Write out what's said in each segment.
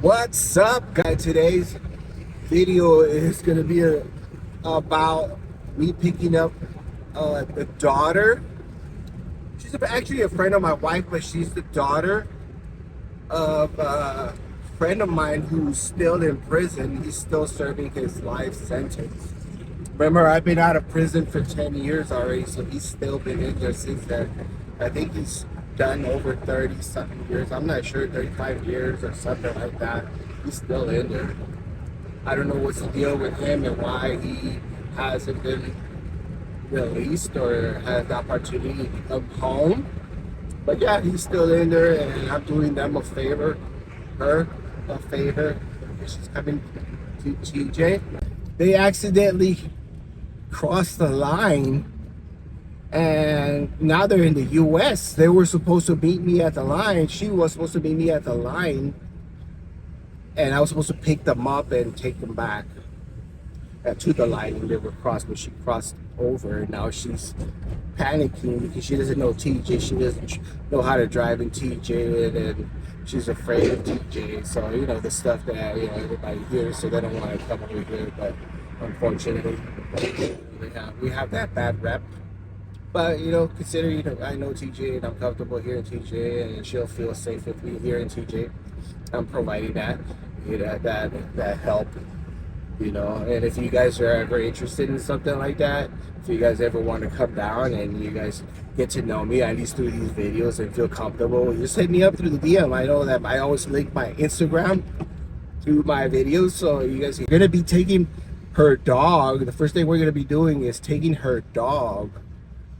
What's up, guys? Today's video is going to be about me picking up the daughter. She's actually a friend of my wife, but she's the daughter of a friend of mine who's still in prison. He's still serving his life sentence. Remember, I've been out of prison for 10 years already, so he's still been in there since then. I think he's done over 30 something years. I'm not sure, 35 years or something like that. He's still in there. I don't know what's the deal with him and why he hasn't been released or had the opportunity to come home. But yeah, he's still in there, and I'm doing them a favor, her a favor. She's coming to TJ. They accidentally crossed the line, and now they're in the US. They were supposed to meet me at the line. She was supposed to meet me at the line, and I was supposed to pick them up and take them back to the line, and they were crossed, but she crossed over, and now she's panicking because she doesn't know TJ. She doesn't know how to drive in TJ, and she's afraid of TJ. So, you know, the stuff that, you know, everybody hears, so they don't want to come over here. But unfortunately, we have that bad rep. But, you know, considering I know TJ and I'm comfortable here in TJ, and she'll feel safe with me here in TJ, I'm providing that, you know, that help, you know. And if you guys are ever interested in something like that, if you guys ever want to come down and you guys get to know me, at least through these videos, and feel comfortable, just hit me up through the DM. I know that I always link my Instagram through my videos, so you guys are gonna be taking her dog. The first thing we're gonna be doing is taking her dog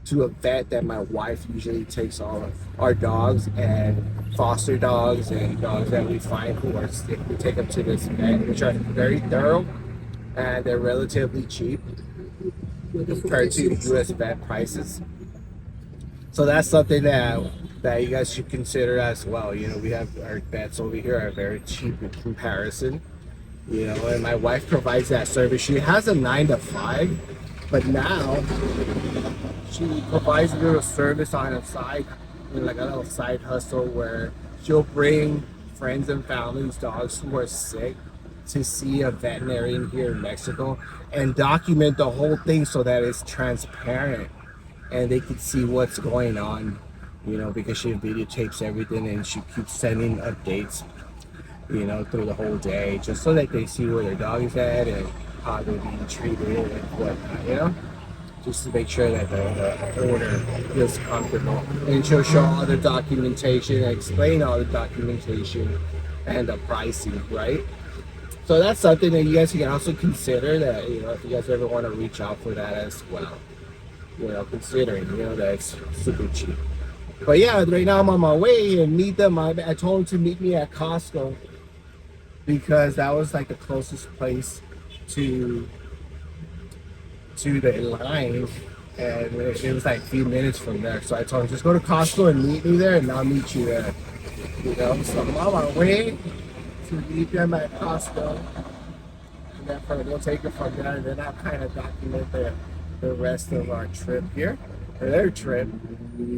to a vet that my wife usually takes all of our dogs, and foster dogs and dogs that we find who are sick. We take them to this vet, which are very thorough, and they're relatively cheap compared to US vet prices. So that's something that you guys should consider as well. You know, we have our vets over here are very cheap in comparison. You know, and my wife provides that service. She has a 9 to 5, but now she provides a little service on the side, you know, like a little side hustle, where she'll bring friends and families, dogs who are sick, to see a veterinarian here in Mexico and document the whole thing so that it's transparent and they can see what's going on, you know, because she videotapes everything and she keeps sending updates, you know, through the whole day, just so that they see where their dog is at and how they're being treated and whatnot, you know, just to make sure that the owner feels comfortable. And she'll show all the documentation, explain all the documentation and the pricing, right? So that's something that you guys can also consider, that, you know, if you guys ever want to reach out for that as well, you know, considering, you know, that it's super cheap. But yeah, right now I'm on my way and meet them. I told them to meet me at Costco because that was like the closest place to the line, and it was like a few minutes from there. So I told them, just go to Costco and meet me there, and I'll meet you there. You know, so I'm on my way to meet them at Costco, and then we'll take it from there, and then I'll kind of document the rest of our trip here, or their trip,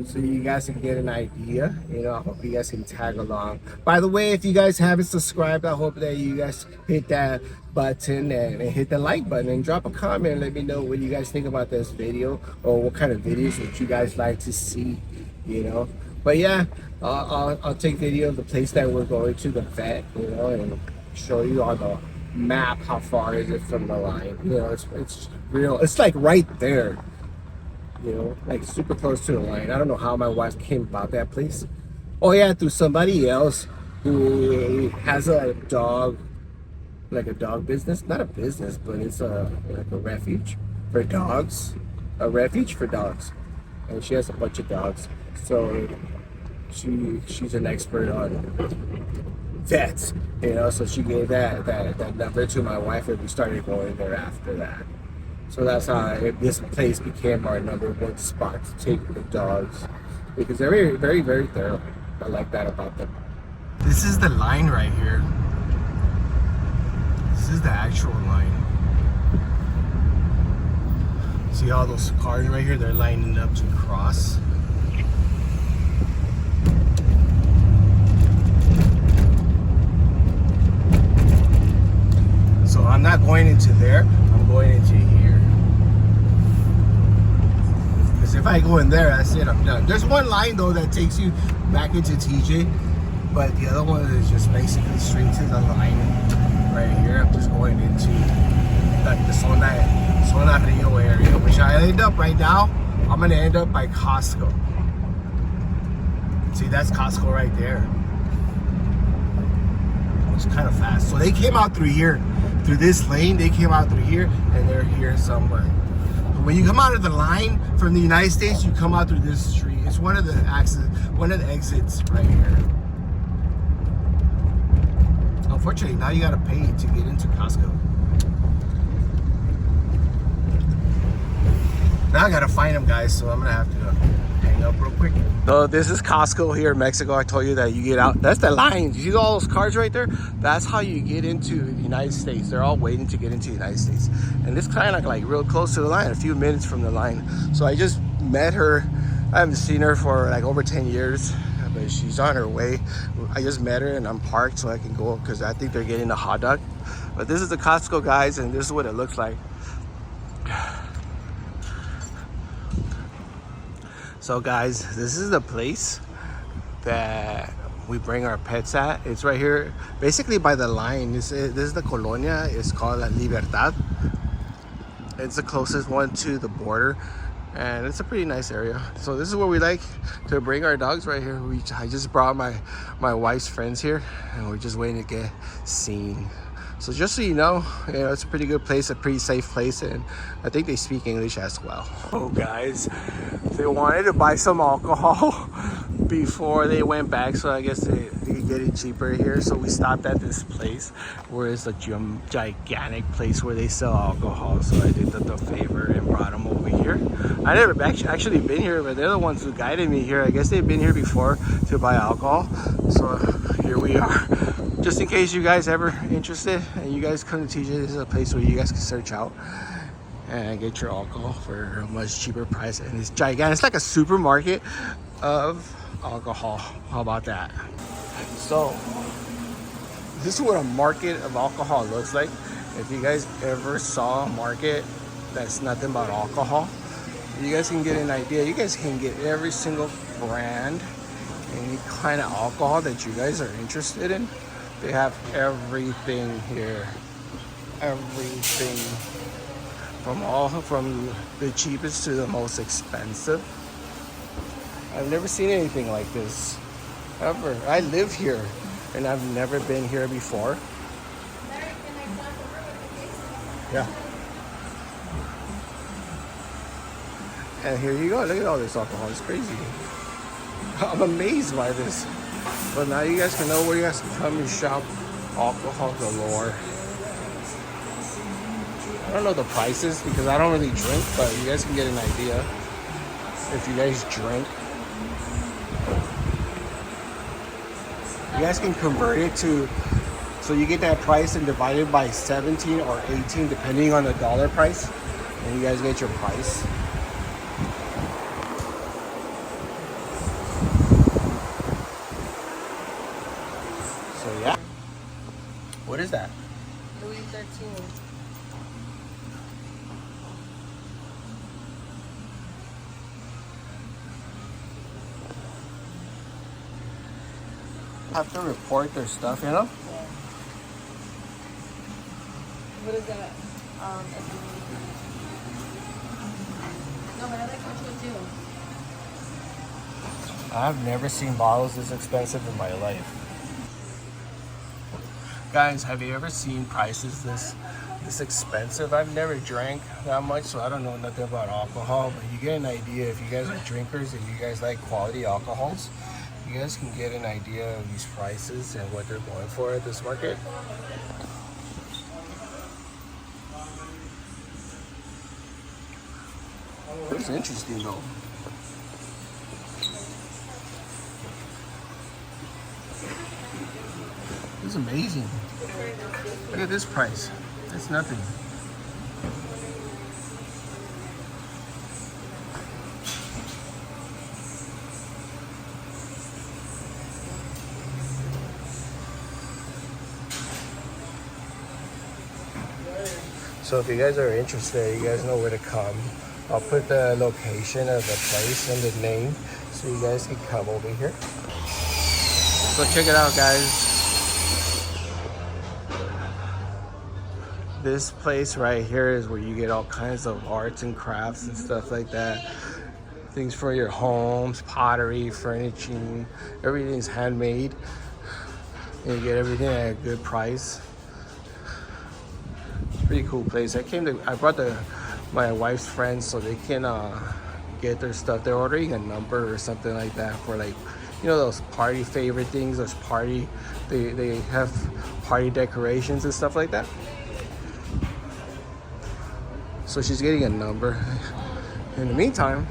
so you guys can get an idea. You know, I hope you guys can tag along. By the way, if you guys haven't subscribed, I hope that you guys hit that button and hit the like button and drop a comment and let me know what you guys think about this video, or what kind of videos would you guys like to see, you know. But yeah, I'll take video of the place that we're going to, the vet, you know, and show you on the map how far is it from the line. You know, it's real, it's like right there, you know, like super close to the line. I don't know how my wife came about that place. Oh yeah, through somebody else who has a dog, like a dog business, not a business, but it's like a refuge for dogs, a refuge for dogs, and she has a bunch of dogs. So she's an expert on vets, you know, so she gave that number to my wife, and we started going there after that. So that's how this place became our #1 spot to take the dogs, because they're very, very, very thorough. I like that about them. This is the line right here. This is the actual line. See all those cars right here? They're lining up to cross. going into there. I'm going into here. Because if I go in there, that's it. I'm done. There's one line though that takes you back into TJ, but the other one is just basically straight to the line right here. I'm just going into like the Zona Rio area, which I end up right now. I'm gonna end up by Costco. See, that's Costco right there. It's kind of fast. So they came out through here, through this lane. They came out through here, and they're here somewhere. When you come out of the line from the United States, you come out through this street. It's one of the exits right here. Unfortunately, now you gotta pay to get into Costco. Now I gotta find them, guys, so I'm gonna have to hang up real quick. So this is Costco here in Mexico. I told you that you get out. That's the line. You see all those cars right there? That's how you get into the United States. They're all waiting to get into the United States. And this kind of like real close to the line, a few minutes from the line. So I just met her. I haven't seen her for like over 10 years, but she's on her way. I just met her and I'm parked so I can go because I think they're getting a hot dog. But this is the Costco, guys, and this is what it looks like. So guys, this is the place that we bring our pets at. It's right here, basically by the line. This is the Colonia. It's called La Libertad. It's the closest one to the border, and it's a pretty nice area. So this is where we like to bring our dogs right here. I just brought my wife's friends here, and we're just waiting to get seen. So just so you know, it's a pretty good place, a pretty safe place, and I think they speak English as well. Oh guys, they wanted to buy some alcohol before they went back, so I guess they could get it cheaper here. So we stopped at this place where it's a gigantic place where they sell alcohol. So I did them the favor and brought them over here. I never actually been here, but they're the ones who guided me here. I guess they've been here before to buy alcohol. So here we are. Just in case you guys ever interested and you guys come to TJ, this is a place where you guys can search out and get your alcohol for a much cheaper price. And it's gigantic. It's like a supermarket of alcohol. How about that? So this is what a market of alcohol looks like. If you guys ever saw a market that's nothing but alcohol, you guys can get an idea. You guys can get every single brand, any kind of alcohol that you guys are interested in. They have everything here. Everything. From the cheapest to the most expensive. I've never seen anything like this. Ever. I live here and I've never been here before. Yeah. And here you go. Look at all this alcohol. It's crazy. I'm amazed by this. But now you guys can know where you guys can come and shop alcohol galore. I don't know the prices because I don't really drink, but you guys can get an idea if you guys drink. You guys can convert it to, so you get that price and divide it by 17 or 18 depending on the dollar price, and you guys get your price. So yeah. What is that? Louis 13. Have to report their stuff, you know? What is that? No, but I like what you do. I've never seen bottles this expensive in my life. Guys, have you ever seen prices this expensive? I've never drank that much, so I don't know nothing about alcohol, but you get an idea if you guys are drinkers and you guys like quality alcohols. You guys can get an idea of these prices and what they're going for at this market. It's interesting though. It's amazing. Look at this price. It's nothing. So if you guys are interested, you guys know where to come. I'll put the location of the place and the name so you guys can come over here. So check it out, guys. This place right here is where you get all kinds of arts and crafts and stuff like that. Things for your homes, pottery, furnishing, everything's handmade. And you get everything at a good price. It's a pretty cool place. I brought my wife's friends so they can get their stuff. They're ordering a number or something like that for, like, you know, those party favorite things, those party, they have party decorations and stuff like that. So she's getting a number. In the meantime,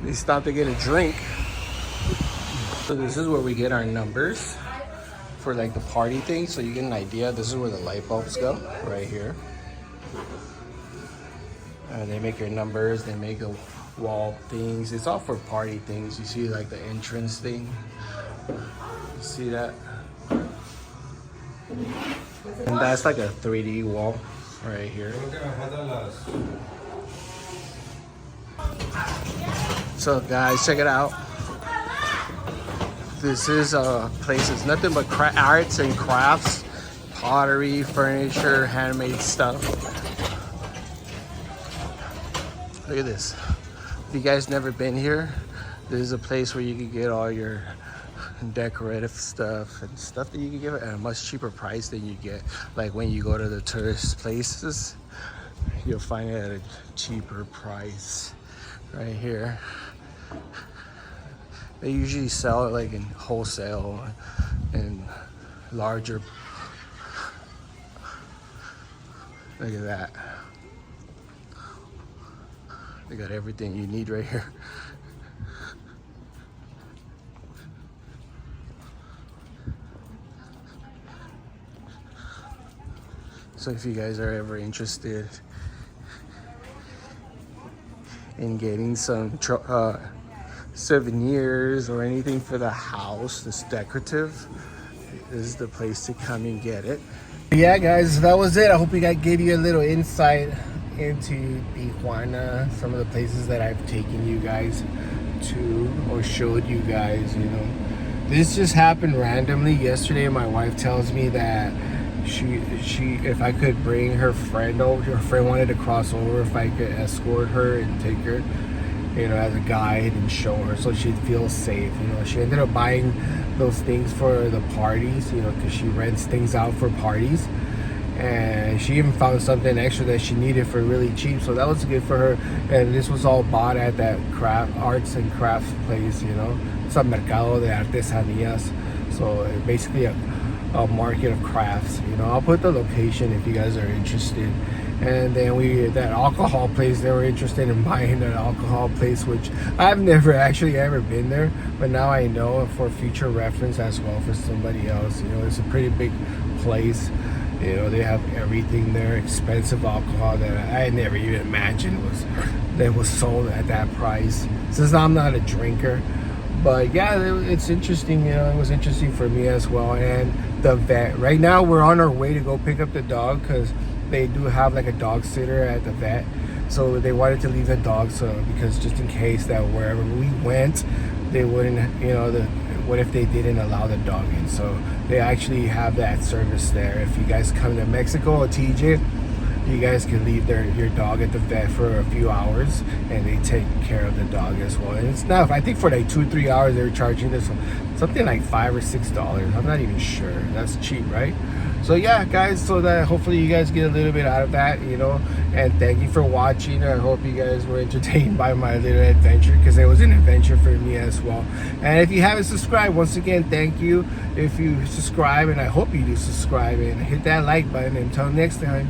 they stopped to get a drink. So this is where we get our numbers for, like, the party thing. So you get an idea. This is where the light bulbs go, right here. And they make your numbers. They make the wall things. It's all for party things. You see, like, the entrance thing. You see that? And that's like a 3D wall right here. So guys, check it out. This is a place. It's nothing but arts and crafts, pottery, furniture, handmade stuff. Look at this. If you guys never been here, this is a place where you can get all your decorative stuff and stuff that you can get at a much cheaper price than you get, like, when you go to the tourist places. You'll find it at a cheaper price right here. They usually sell it, like, in wholesale and larger. Look at that. They got everything you need right here. So if you guys are ever interested in getting some souvenirs or anything for the house that's decorative, this is the place to come and get it. Yeah, guys, that was it. I hope I gave you a little insight into Tijuana, some of the places that I've taken you guys to or showed you guys. You know, this just happened randomly yesterday. My wife tells me that she if I could bring her friend over, her friend wanted to cross over, if I could escort her and take her, you know, as a guide and show her so she'd feel safe. You know, she ended up buying those things for the parties, you know, because she rents things out for parties, and she even found something extra that she needed for really cheap, so that was good for her. And this was all bought at that arts and crafts place, you know. It's a mercado de artesanías, so basically a market of crafts. You know, I'll put the location if you guys are interested. And then that alcohol place, they were interested in buying an alcohol place, which I've never actually ever been there, but now I know for future reference as well for somebody else. You know, it's a pretty big place. You know, they have everything there, expensive alcohol that I never even imagined was sold at that price. Since I'm not a drinker, but yeah, it's interesting. You know, it was interesting for me as well. And the vet, right now we're on our way to go pick up the dog, because they do have like a dog sitter at the vet, so they wanted to leave the dog, so because just in case that wherever we went they wouldn't, you know, what if they didn't allow the dog in. So they actually have that service there. If you guys come to Mexico or TJ, you guys can leave your dog at the vet for a few hours and they take care of the dog as well. And it's not, I think for like 2-3 hours they were charging this something like $5 or $6. I'm not even sure. That's cheap, right? So yeah, guys, so that hopefully you guys get a little bit out of that, you know. And thank you for watching. I hope you guys were entertained by my little adventure, because it was an adventure for me as well. And if you haven't subscribed, once again, thank you if you subscribe, and I hope you do subscribe and hit that like button. Until next time.